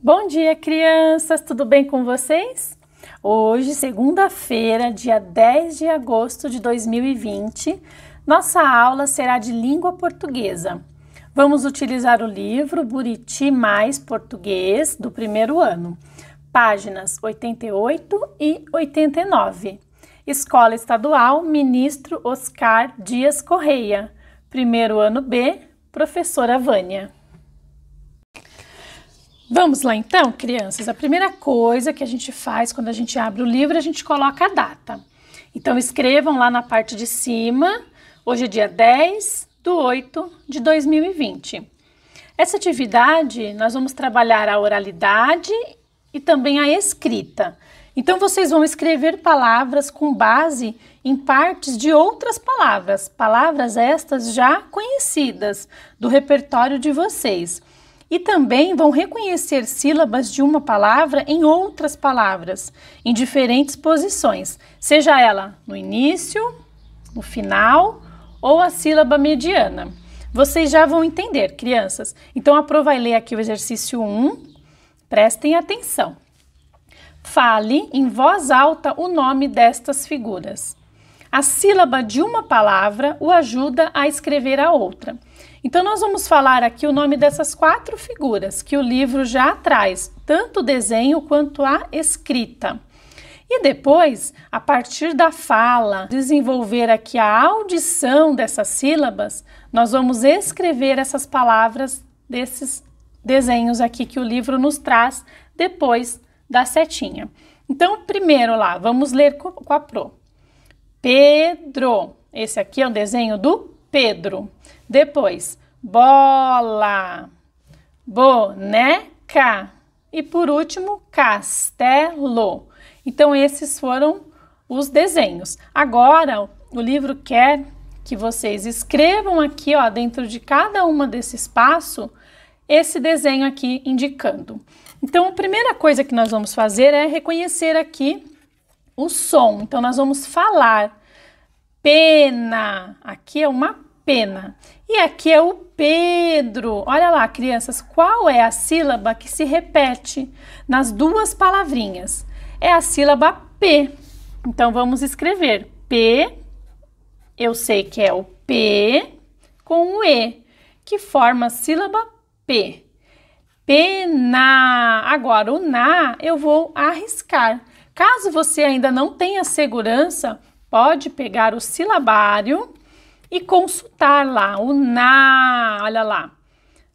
Bom dia, crianças! Tudo bem com vocês? Hoje, segunda-feira, dia 10 de agosto de 2020, nossa aula será de língua portuguesa. Vamos utilizar o livro Buriti Mais Português do primeiro ano, páginas 88 e 89. Escola Estadual Ministro Oscar Dias Correia, primeiro ano B, professora Vânia. Vamos lá então, crianças? A primeira coisa que a gente faz quando a gente abre o livro, a gente coloca a data. Então, escrevam lá na parte de cima, hoje é dia 10/8/2020. Essa atividade, nós vamos trabalhar a oralidade e também a escrita. Então, vocês vão escrever palavras com base em partes de outras palavras, palavras estas já conhecidas do repertório de vocês. E também vão reconhecer sílabas de uma palavra em outras palavras, em diferentes posições, seja ela no início, no final ou a sílaba mediana. Vocês já vão entender, crianças. Então, a Pro vai ler aqui o exercício 1. Prestem atenção. Fale em voz alta o nome destas figuras. A sílaba de uma palavra o ajuda a escrever a outra. Então, nós vamos falar aqui o nome dessas 4 figuras que o livro já traz, tanto o desenho quanto a escrita. E depois, a partir da fala, desenvolver aqui a audição dessas sílabas, nós vamos escrever essas palavras desses desenhos aqui que o livro nos traz depois da setinha. Então, primeiro lá, vamos ler com a Pro. Pedro. Esse aqui é um desenho do Pedro. Depois, bola, boneca e por último, castelo. Então, esses foram os desenhos. Agora, o livro quer que vocês escrevam aqui, ó, dentro de cada uma desse espaço, esse desenho aqui indicando. Então, a primeira coisa que nós vamos fazer é reconhecer aqui o som. Então, nós vamos falar pena. Aqui é uma pena. E aqui é o Pedro. Olha lá, crianças, qual é a sílaba que se repete nas duas palavrinhas? É a sílaba P. Então, vamos escrever P. Eu sei que é o P com o E, que forma a sílaba P. Pena. Agora, o na eu vou arriscar. Caso você ainda não tenha segurança, pode pegar o silabário e consultar lá o na, olha lá,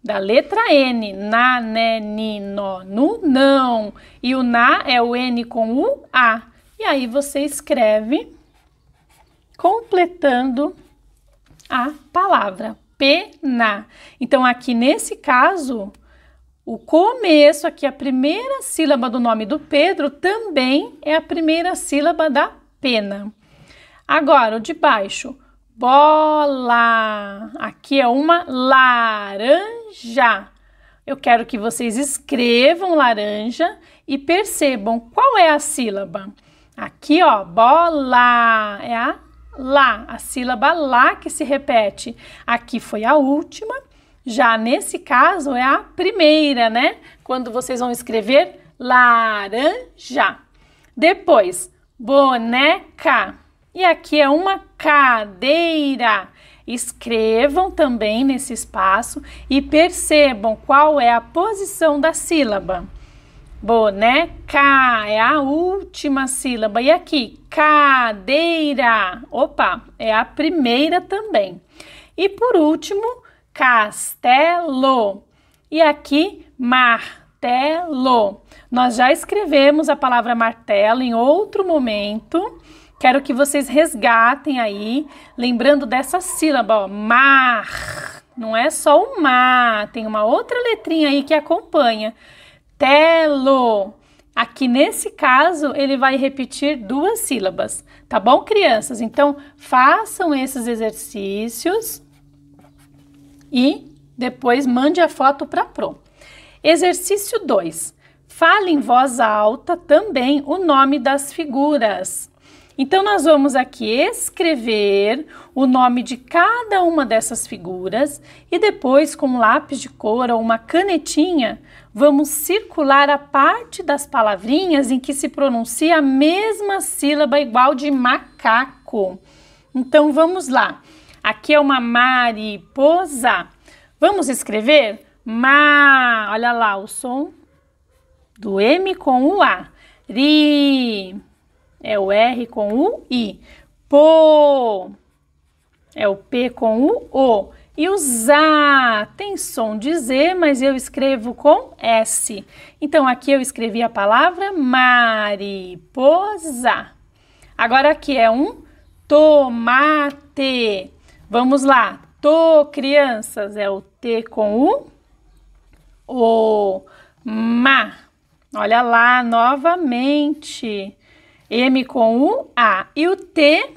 da letra N, na, né, ni, no, nu, não. E o na é o N com o A. E aí você escreve completando a palavra, pena. Então, aqui nesse caso, o começo, aqui a primeira sílaba do nome do Pedro também é a primeira sílaba da pena. Agora, o de baixo, bola. Aqui é uma laranja. Eu quero que vocês escrevam laranja e percebam qual é a sílaba. Aqui, ó, bola, é a lá, a sílaba lá que se repete. Aqui foi a última, já nesse caso é a primeira, né? Quando vocês vão escrever laranja. Depois, boneca. E aqui é uma cadeira. Escrevam também nesse espaço e percebam qual é a posição da sílaba. Boneca é a última sílaba. E aqui, cadeira. Opa, é a primeira também. E por último, castelo. E aqui, martelo. Nós já escrevemos a palavra martelo em outro momento. Quero que vocês resgatem aí, lembrando dessa sílaba, ó, mar. Não é só o mar, tem uma outra letrinha aí que acompanha. Telo. Aqui nesse caso, ele vai repetir 2 sílabas, tá bom, crianças? Então, façam esses exercícios e depois mande a foto para a Pro. Exercício 2. Fale em voz alta também o nome das figuras. Então, nós vamos aqui escrever o nome de cada uma dessas figuras e depois, com um lápis de cor ou uma canetinha, vamos circular a parte das palavrinhas em que se pronuncia a mesma sílaba igual de macaco. Então, vamos lá. Aqui é uma mariposa. Vamos escrever ma. Olha lá o som do M com o A. Ri. É o R com o I. Po. É o P com o O. E o ZA tem som de Z, mas eu escrevo com S. Então, aqui eu escrevi a palavra mariposa. Agora, aqui é um tomate. Vamos lá. Crianças, é o T com o ma. Olha lá, novamente. M com o A. E o T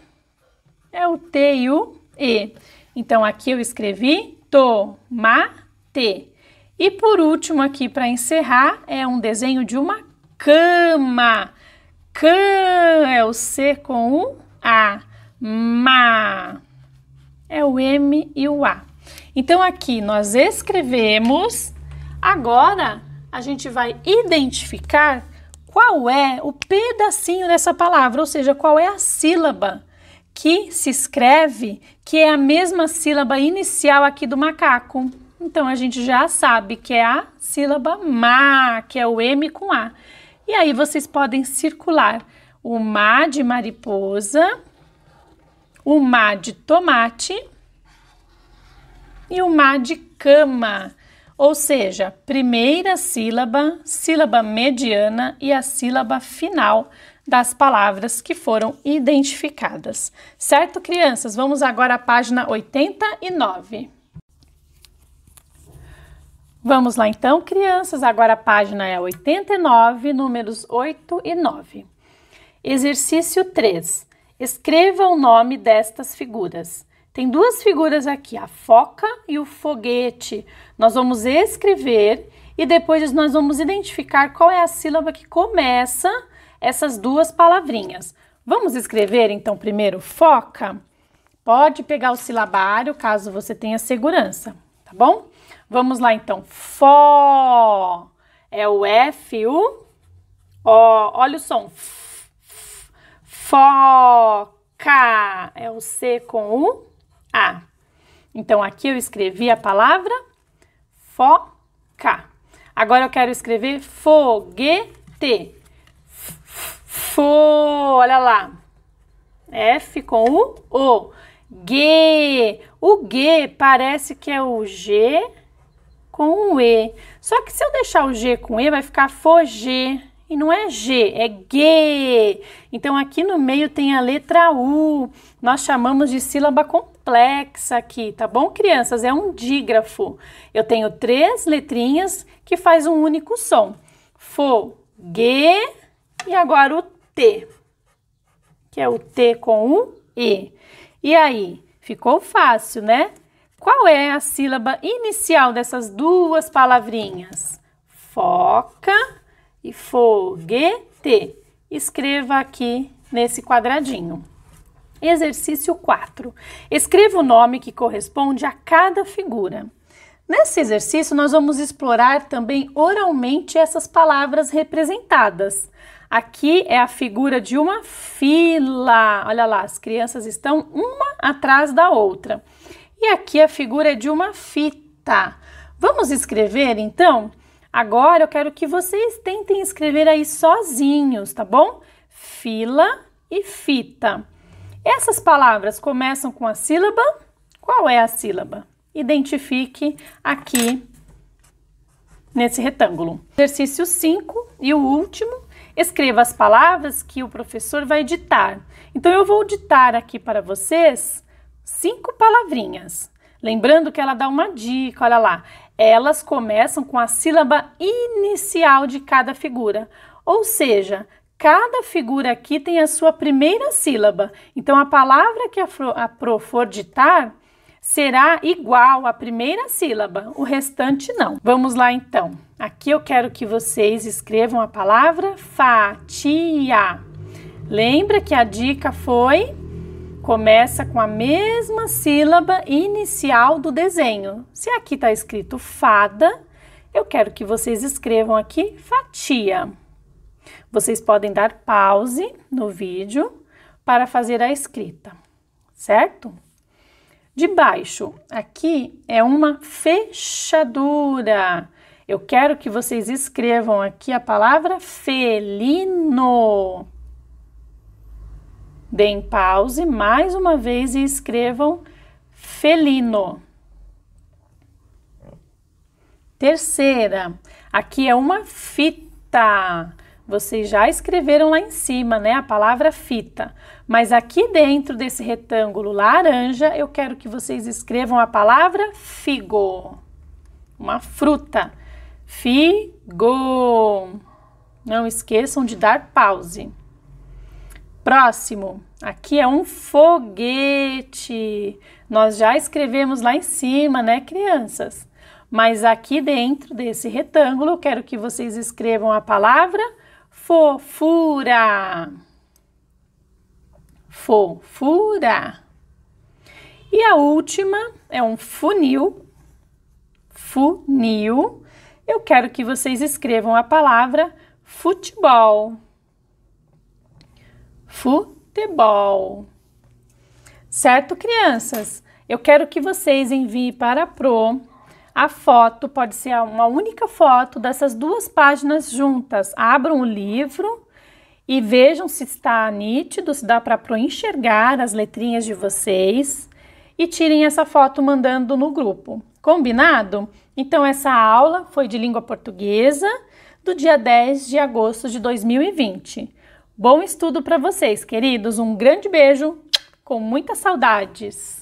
é o T e o E. Então, aqui eu escrevi tomate. E por último, aqui para encerrar, é um desenho de uma cama. É o C com o A. Ma. É o M e o A. Então, aqui nós escrevemos. Agora, a gente vai identificar qual é o pedacinho dessa palavra, ou seja, qual é a sílaba que se escreve, que é a mesma sílaba inicial aqui do macaco. Então, a gente já sabe que é a sílaba ma, que é o M com A. E aí, vocês podem circular o ma de mariposa, o ma de tomate e o ma de cama. Ou seja, primeira sílaba, sílaba mediana e a sílaba final das palavras que foram identificadas. Certo, crianças? Vamos agora à página 89. Vamos lá então, crianças. Agora a página é 89, números 8 e 9. Exercício 3. Escreva o nome destas figuras. Tem duas figuras aqui, a foca e o foguete. Nós vamos escrever e depois nós vamos identificar qual é a sílaba que começa essas duas palavrinhas. Vamos escrever então primeiro foca? Pode pegar o silabário caso você tenha segurança, tá bom? Vamos lá então. Fó é o F, o O. Olha o som. Foca é o C com o A. Então, aqui eu escrevi a palavra foca. Agora eu quero escrever foguete. Olha lá. F com o G. O G parece que é o G com o E. Só que se eu deixar o G com E, vai ficar fogê. E não é G, é G. Então, aqui no meio tem a letra U. Nós chamamos de sílaba complexa aqui, tá bom, crianças? É um dígrafo. Eu tenho 3 letrinhas que faz um único som. Foguê e agora o T, que é o T com o E. E aí, ficou fácil, né? Qual é a sílaba inicial dessas duas palavrinhas? Foca e foguete. Escreva aqui nesse quadradinho. Exercício 4. Escreva o nome que corresponde a cada figura. Nesse exercício, nós vamos explorar também oralmente essas palavras representadas. Aqui é a figura de uma fila. Olha lá, as crianças estão uma atrás da outra. E aqui a figura é de uma fita. Vamos escrever, então? Agora eu quero que vocês tentem escrever aí sozinhos, tá bom? Fila e fita. Essas palavras começam com a sílaba. Qual é a sílaba? Identifique aqui nesse retângulo. Exercício 5 e o último. Escreva as palavras que o professor vai ditar. Então, eu vou ditar aqui para vocês 5 palavrinhas. Lembrando que ela dá uma dica, olha lá. Elas começam com a sílaba inicial de cada figura. Ou seja, cada figura aqui tem a sua primeira sílaba. Então, a palavra que a Pro for ditar será igual à primeira sílaba, o restante não. Vamos lá, então. Aqui eu quero que vocês escrevam a palavra fatia. Lembra que a dica foi: começa com a mesma sílaba inicial do desenho. Se aqui está escrito fada, eu quero que vocês escrevam aqui fatia. Vocês podem dar pause no vídeo para fazer a escrita, certo? De baixo, aqui é uma fechadura. Eu quero que vocês escrevam aqui a palavra felino. Deem pause mais uma vez e escrevam felino. Terceira, aqui é uma fita. Vocês já escreveram lá em cima, né, a palavra fita. Mas aqui dentro desse retângulo laranja, eu quero que vocês escrevam a palavra figo. Uma fruta. Figo. Não esqueçam de dar pause. Próximo, aqui é um foguete. Nós já escrevemos lá em cima, né, crianças? Mas aqui dentro desse retângulo, eu quero que vocês escrevam a palavra fofura. Fofura. E a última é um funil. Funil. Eu quero que vocês escrevam a palavra futebol. Futebol. Certo, crianças? Eu quero que vocês enviem para a Pro a foto, pode ser uma única foto dessas duas páginas juntas. Abram o livro e vejam se está nítido, se dá para a Pro enxergar as letrinhas de vocês e tirem essa foto mandando no grupo. Combinado? Então, essa aula foi de língua portuguesa do dia 10 de agosto de 2020. Bom estudo para vocês, queridos. Um grande beijo, com muitas saudades.